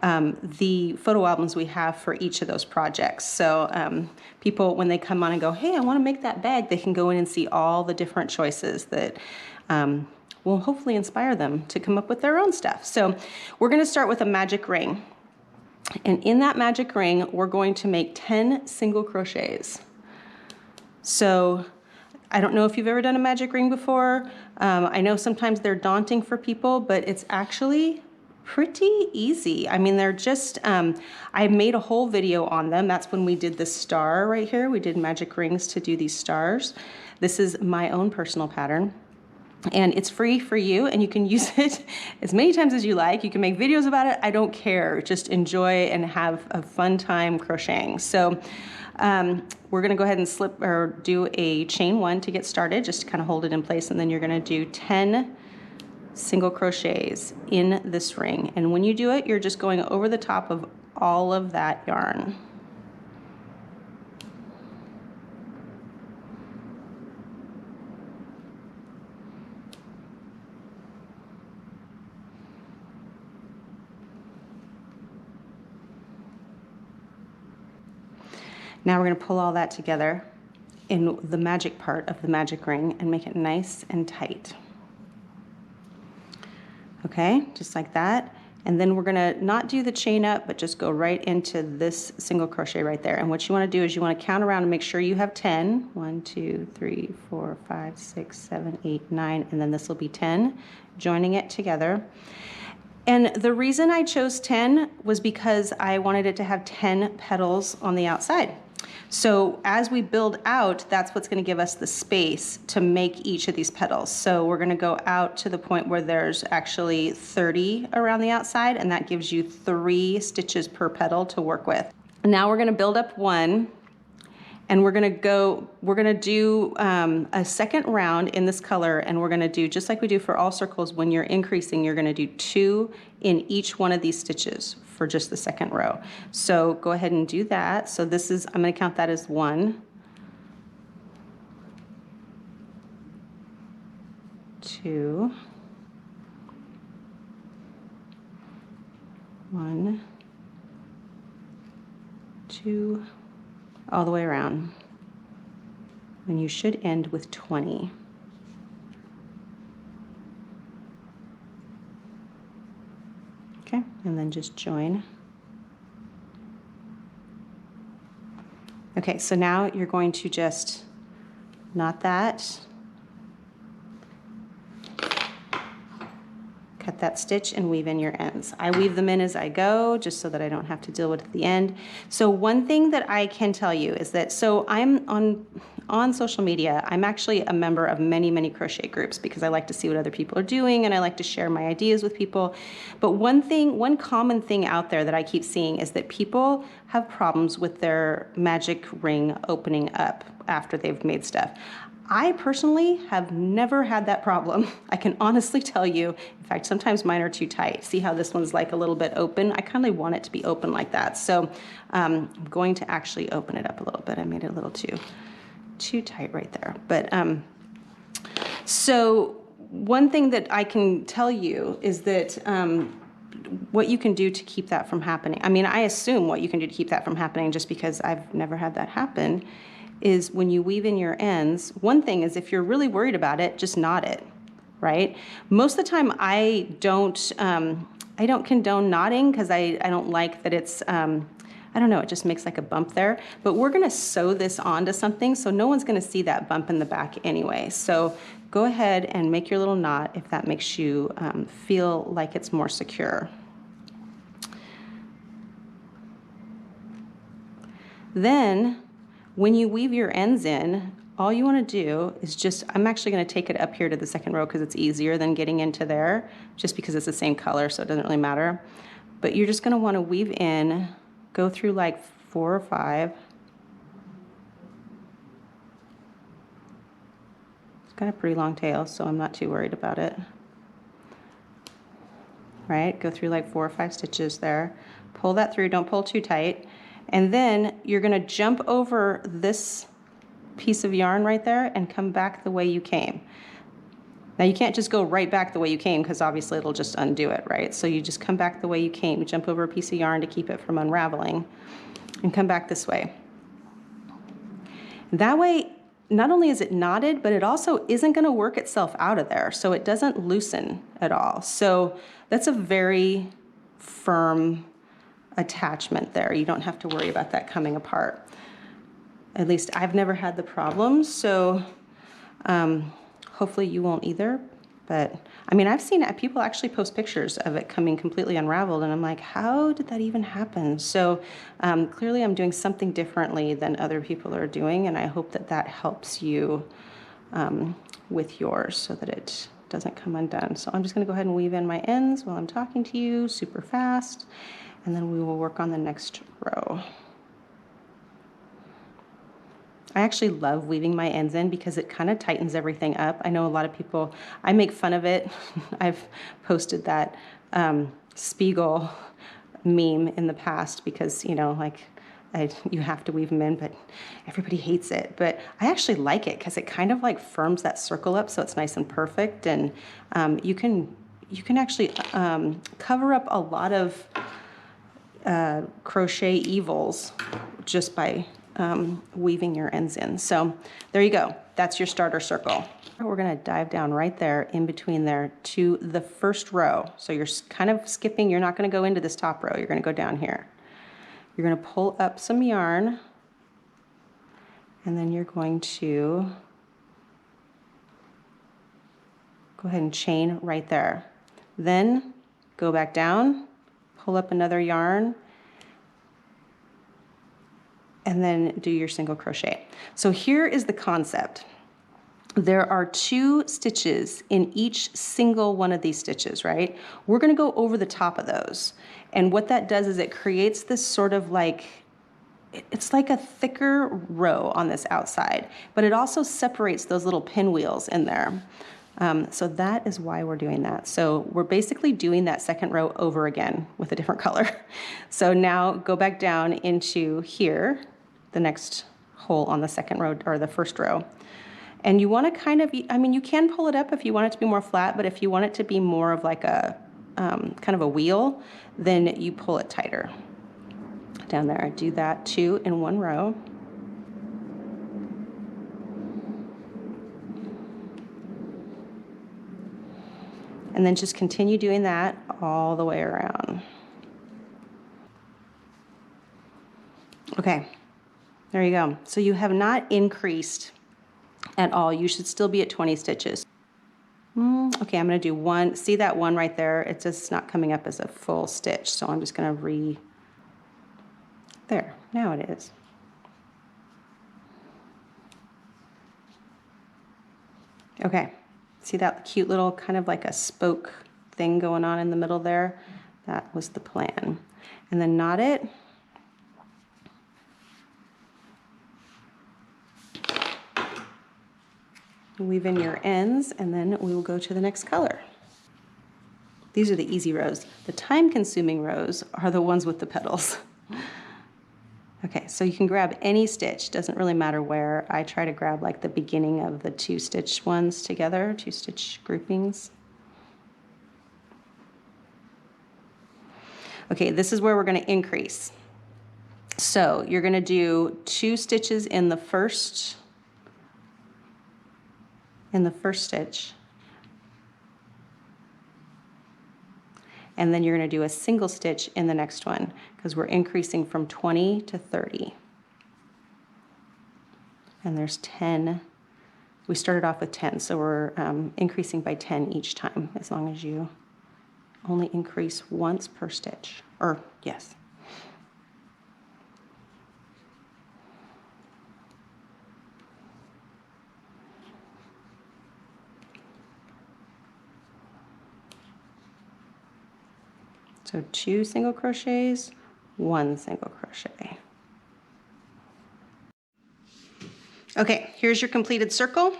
the photo albums we have for each of those projects. So people, when they come on and go, hey, I want to make that bag, they can go in and see all the different choices that will hopefully inspire them to come up with their own stuff. So we're going to start with a magic ring. And in that magic ring, we're going to make 10 single crochets. So I don't know if you've ever done a magic ring before. I know sometimes they're daunting for people, but it's actually pretty easy. I mean, they're just, I made a whole video on them. That's when we did the star right here. We did magic rings to do these stars. This is my own personal pattern. And it's free for you, and you can use it as many times as you like. You can make videos about it. I don't care. Just enjoy and have a fun time crocheting. So we're gonna go ahead and slip or do a chain 1 to get started, just to kind of hold it in place, and then you're gonna do 10 single crochets in this ring. And when you do it, you're just going over the top of all of that yarn. Now we're going to pull all that together in the magic part of the magic ring and make it nice and tight. Okay, just like that. And then we're going to not do the chain up, but just go right into this single crochet right there. And what you want to do is you want to count around and make sure you have 10. 1, 2, 3, 4, 5, 6, 7, 8, 9, and then this will be 10, joining it together. And the reason I chose 10 was because I wanted it to have 10 petals on the outside. So as we build out, that's what's going to give us the space to make each of these petals. So we're going to go out to the point where there's actually 30 around the outside, and that gives you 3 stitches per petal to work with. Now we're going to build up 1, and we're going to do a second round in this color, and we're going to do just like we do for all circles. When you're increasing, you're going to do 2 in each one of these stitches for just the second row. So go ahead and do that. So this is, I'm going to count that as 1, 2, 1, 2, all the way around. And you should end with 20. Okay, and then just join. Okay, so now you're going to just knot that, cut that stitch, and weave in your ends. I weave them in as I go, just so that I don't have to deal with it at the end. So one thing that I can tell you is that, so I'm on social media, I'm actually a member of many crochet groups because I like to see what other people are doing, and I like to share my ideas with people. But one common thing out there that I keep seeing is that people have problems with their magic ring opening up after they've made stuff. I personally have never had that problem. I can honestly tell you, in fact, sometimes mine are too tight. See how this one's like a little bit open? I kind of want it to be open like that. So I'm going to actually open it up a little bit. I made it a little too tight right there. But so one thing that I can tell you is that what you can do to keep that from happening. I mean, I assume what you can do to keep that from happening, just because I've never had that happen, is when you weave in your ends, one thing is if you're really worried about it, just knot it, right? Most of the time I don't condone knotting because I don't like that it's, I don't know, it just makes like a bump there. But we're gonna sew this onto something, so no one's gonna see that bump in the back anyway. So go ahead and make your little knot if that makes you feel like it's more secure. Then, when you weave your ends in, all you want to do is just, I'm actually going to take it up here to the second row because it's easier than getting into there, just because it's the same color, so it doesn't really matter. But you're just going to want to weave in, go through like 4 or 5. It's got a pretty long tail, so I'm not too worried about it. Right, go through like 4 or 5 stitches there. Pull that through, don't pull too tight. And then you're going to jump over this piece of yarn right there and come back the way you came. Now you can't just go right back the way you came because obviously it'll just undo it, right? So you just come back the way you came. You jump over a piece of yarn to keep it from unraveling and come back this way. That way, not only is it knotted, but it also isn't going to work itself out of there, so it doesn't loosen at all. So that's a very firm attachment there. You don't have to worry about that coming apart. At least I've never had the problem, so hopefully you won't either. But I mean, I've seen people actually post pictures of it coming completely unraveled, and I'm like, how did that even happen? So clearly I'm doing something differently than other people are doing, and I hope that that helps you with yours so that it doesn't come undone. So I'm just going to go ahead and weave in my ends while I'm talking to you super fast, and then we will work on the next row. I actually love weaving my ends in because it kind of tightens everything up. I know a lot of people, I make fun of it. I've posted that Spiegel meme in the past because, you know, like you have to weave them in, but everybody hates it. But I actually like it because it kind of like firms that circle up so it's nice and perfect. And you can actually cover up a lot of crochet evils just by weaving your ends in. So there you go. That's your starter circle. We're going to dive down right there in between there to the first row. So you're kind of skipping. You're not going to go into this top row. You're going to go down here. You're going to pull up some yarn, and then you're going to go ahead and chain right there. Then go back down, pull up another yarn, and then do your single crochet. So here is the concept. There are 2 stitches in each single one of these stitches, right? We're gonna go over the top of those. And what that does is it creates this sort of like, it's like a thicker row on this outside, but it also separates those little pinwheels in there. So that is why we're doing that. So we're basically doing that second row over again with a different color. So now go back down into here, the next hole on the second row or the first row. And you want to kind of, I mean, you can pull it up if you want it to be more flat, but if you want it to be more of like a kind of a wheel, then you pull it tighter down there. Do that 2 in one row. And then just continue doing that all the way around. Okay, there you go. So you have not increased at all. You should still be at 20 stitches. Okay, I'm going to do one. See that one right there? It's just not coming up as a full stitch. So I'm just going to there, now it is. Okay, see that cute little kind of like a spoke thing going on in the middle there? That was the plan. And then knot it. Weave in your ends, and then we will go to the next color. These are the easy rows. The time-consuming rows are the ones with the petals. Okay, so you can grab any stitch, doesn't really matter where. I try to grab like the beginning of the 2-stitch ones together, 2-stitch groupings. Okay, this is where we're going to increase. So you're going to do 2 stitches in the first stitch, and then you're going to do a single stitch in the next one because we're increasing from 20 to 30. And there's 10. We started off with 10, so we're increasing by 10 each time, as long as you only increase once per stitch, or yes. So 2 single crochets, 1 single crochet. Okay, here's your completed circle.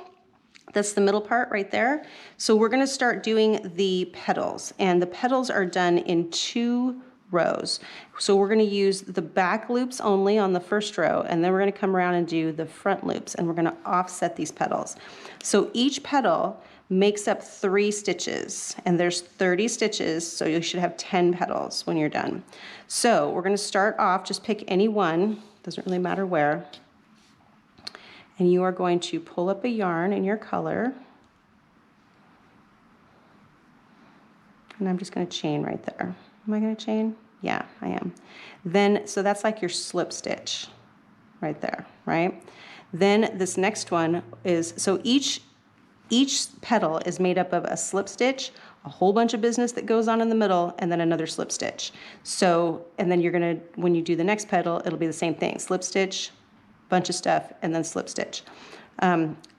That's the middle part right there. So we're gonna start doing the petals, and the petals are done in 2 rows. So we're gonna use the back loops only on the first row, and then we're gonna come around and do the front loops, and we're gonna offset these petals. So each petal makes up 3 stitches, and there's 30 stitches, so you should have 10 petals when you're done. So we're going to start off, just pick any one, doesn't really matter where, and you are going to pull up a yarn in your color, and I'm just going to chain right there. Am I going to chain? Yeah, I am. Then, so that's like your slip stitch right there, right? Then this next one is, so each petal is made up of a slip stitch, a whole bunch of business that goes on in the middle, and then another slip stitch. So, and then you're gonna, when you do the next petal, it'll be the same thing. Slip stitch, bunch of stuff, and then slip stitch.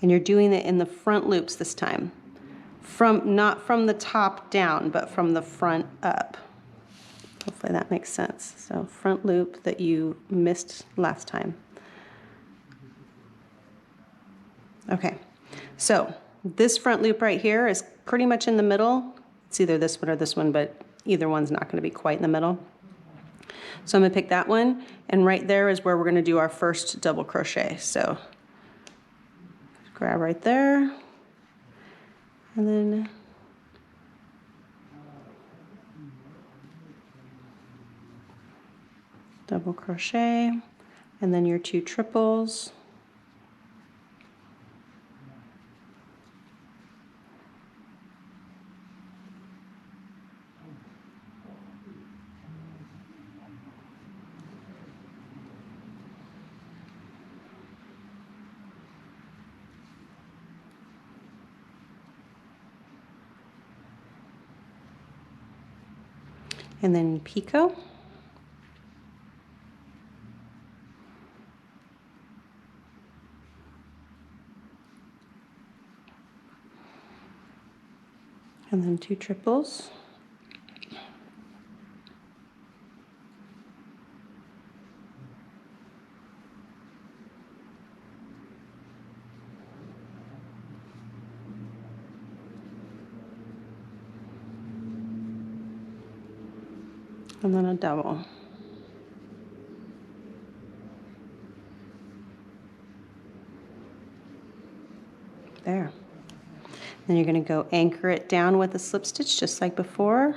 And you're doing it in the front loops this time. Not from the top down, but from the front up. Hopefully that makes sense. So front loop that you missed last time. Okay, so this front loop right here is pretty much in the middle. It's either this one or this one, but either one's not going to be quite in the middle. So I'm going to pick that one, and right there is where we're going to do our first double crochet. So grab right there, and then double crochet, and then your 2 triples. And then picot. And then 2 triples. And then a double. There. Then you're going to go anchor it down with a slip stitch just like before.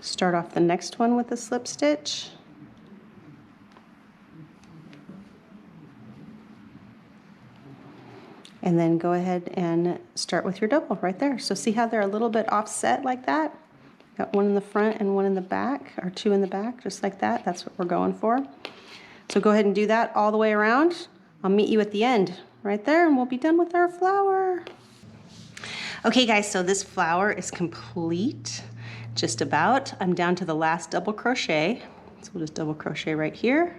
Start off the next one with a slip stitch. And then go ahead and start with your double right there. So see how they're a little bit offset like that? Got one in the front and one in the back, or 2 in the back, just like that. That's what we're going for. So go ahead and do that all the way around. I'll meet you at the end right there, and we'll be done with our flower. Okay guys, so this flower is complete, just about. I'm down to the last double crochet. So we'll just double crochet right here.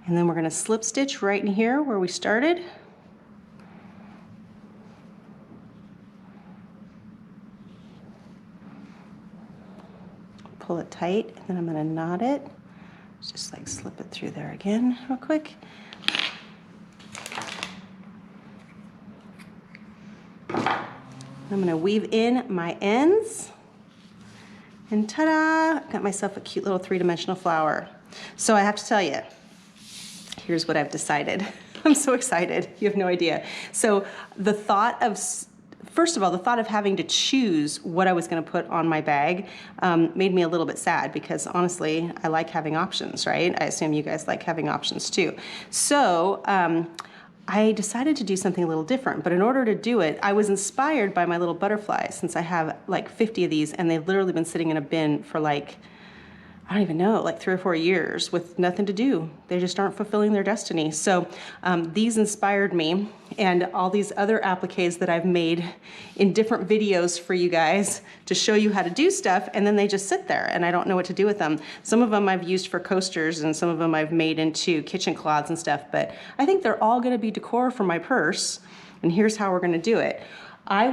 And then we're going to slip stitch right in here where we started. Pull it tight, and then I'm going to knot it. Just like slip it through there again real quick. I'm going to weave in my ends. And ta-da! Got myself a cute little 3-dimensional flower. So I have to tell you, here's what I've decided. I'm so excited. You have no idea. So the thought of, first of all, the thought of having to choose what I was going to put on my bag made me a little bit sad, because honestly, I like having options, right? I assume you guys like having options too. So I decided to do something a little different, but in order to do it, I was inspired by my little butterflies, since I have like 50 of these, and they've literally been sitting in a bin for like, I don't even know, like 3 or 4 years with nothing to do. They just aren't fulfilling their destiny. So these inspired me, and all these other appliques that I've made in different videos for you guys to show you how to do stuff, and then they just sit there and I don't know what to do with them. Some of them I've used for coasters, and some of them I've made into kitchen cloths and stuff, but I think they're all gonna be decor for my purse, and here's how we're gonna do it. I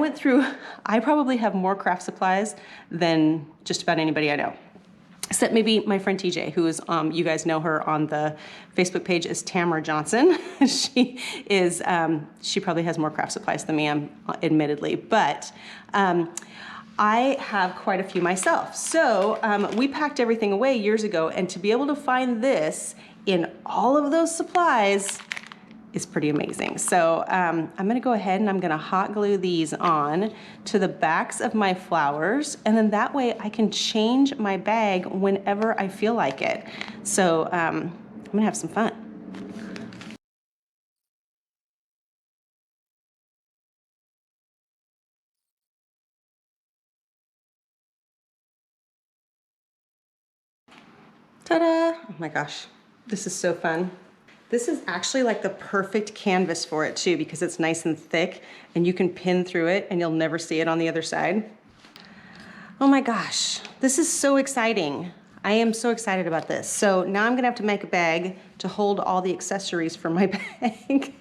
probably have more craft supplies than just about anybody I know. Except maybe my friend TJ, who is, you guys know her on the Facebook page as Tamara Johnson. She probably has more craft supplies than me, admittedly, but I have quite a few myself. So we packed everything away years ago, and to be able to find this in all of those supplies is pretty amazing. So I'm gonna go ahead and I'm gonna hot glue these on to the backs of my flowers, and then that way I can change my bag whenever I feel like it. So I'm gonna have some fun. Ta-da! Oh my gosh, this is so fun. This is actually like the perfect canvas for it too, because it's nice and thick and you can pin through it and you'll never see it on the other side. Oh my gosh, this is so exciting. I am so excited about this. So now I'm gonna have to make a bag to hold all the accessories for my bag.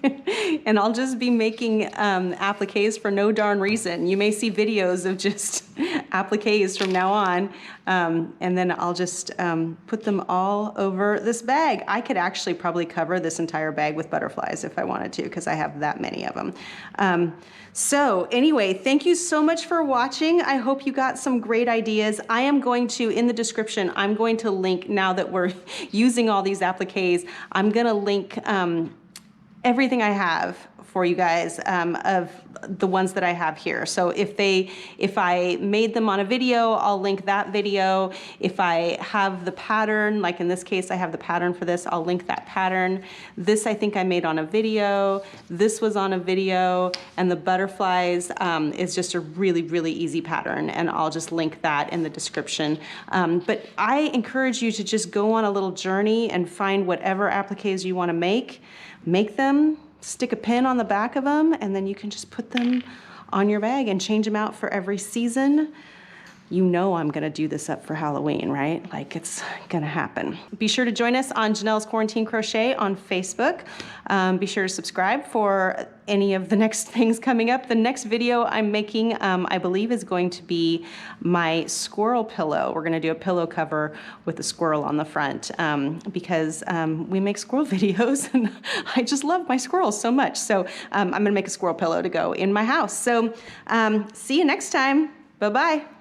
And I'll just be making appliques for no darn reason. You may see videos of just appliques from now on. And then I'll just put them all over this bag. I could actually probably cover this entire bag with butterflies if I wanted to, because I have that many of them. So anyway, thank you so much for watching. I hope you got some great ideas. I am going to, in the description, I'm going to link, now that we're using all these appliques, I'm gonna link everything I have for you guys of the ones that I have here. So if I made them on a video, I'll link that video. If I have the pattern, like in this case, I have the pattern for this, I'll link that pattern. This I think I made on a video. This was on a video, and the butterflies is just a really, really easy pattern, and I'll just link that in the description. But I encourage you to just go on a little journey and find whatever appliques you want to make them, stick a pin on the back of them, and then you can just put them on your bag and change them out for every season. You know I'm gonna do this up for Halloween, right? Like, it's gonna happen. Be sure to join us on Ginell's Quarantine Crochet on Facebook. Be sure to subscribe for any of the next things coming up. The next video I'm making, I believe, is going to be my squirrel pillow. We're gonna do a pillow cover with a squirrel on the front because we make squirrel videos, and I just love my squirrels so much. So I'm gonna make a squirrel pillow to go in my house. So see you next time. Bye-bye.